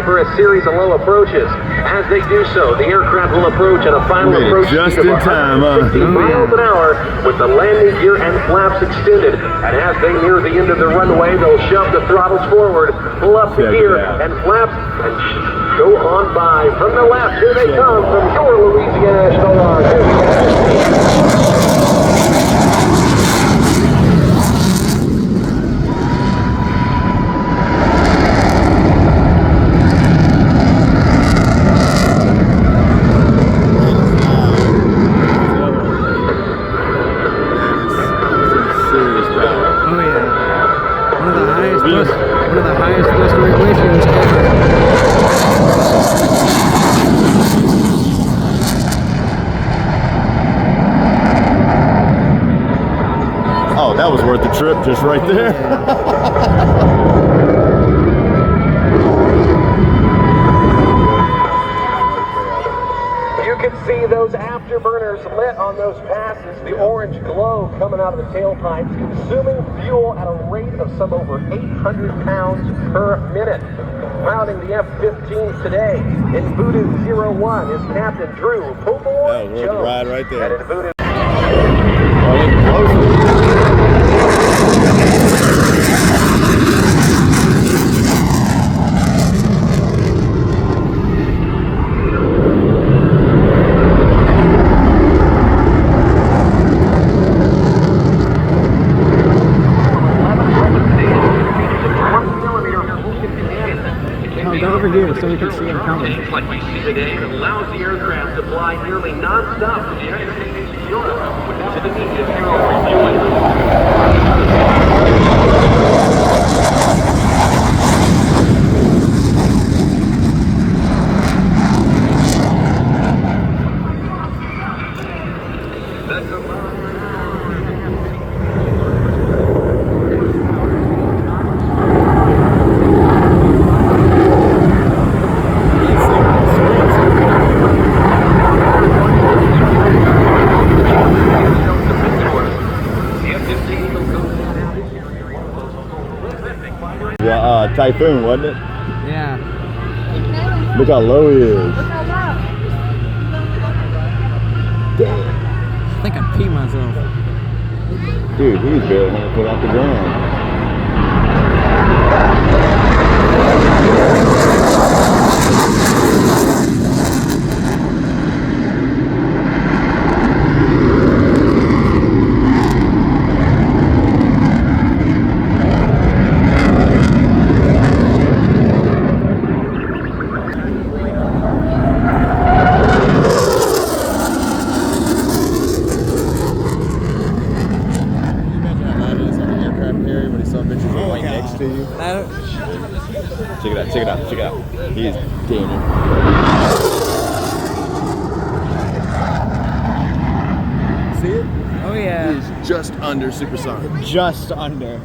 for a series of low approaches. As they do so, the aircraft will approach at a final approach speed of 160 miles an hour with the landing gear and flaps extended. And as they near the end of the runway, they'll shove the throttles forward, pull up the gear and flaps, and go on by. From the left, here they come from your Louisiana Solar. One of the highest thrust regulations ever. Oh, that was worth the trip just right there. You can see those afterburners lit on those passes, the orange glow coming out of the tailpipes, consuming fuel at a rate of some over 800 pounds per minute. Piloting the F-15s today in Voodoo 01 is Captain Drew Popo That was worth the ride right there. And in Voodoo over here so we can see them coming. like we see today, it allows the aircraft to fly nearly non-stop from the United States to Europe without the need of fuel Typhoon, wasn't it? Yeah. Look how low he is. Damn. I think I peed myself. Dude, he's barely 100 foot off the ground. Check it out. He is damn. See it? Oh yeah. He's just under supersonic. Just under.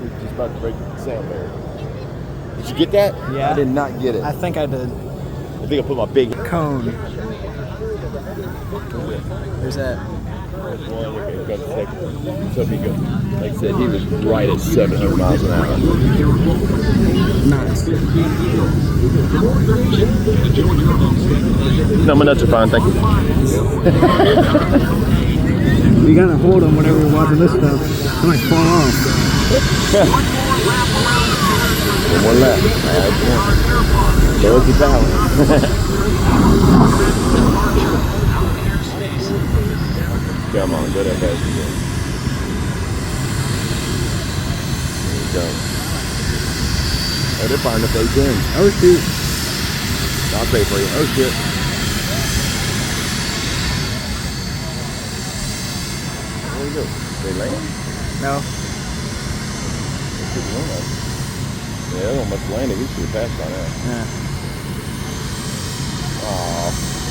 He's just about to break the sound barrier. Did you get that? Yeah. I did not get it. I think I did. I think I put my big Cone. There's that. So he goes, like I said, he was right at 700 miles an hour. Nice. No, my nuts are fine, thank you. You gotta hold them whenever you're watching this stuff. They might fall off. One left. Loyalty power. Come on, go that fast again. There you go. Oh, they're firing up those guns. Oh shoot. I'll pay for you. Oh shit. Where you go? They land? No. Yeah, that one must have landed. We should have passed by that. Yeah. Aww.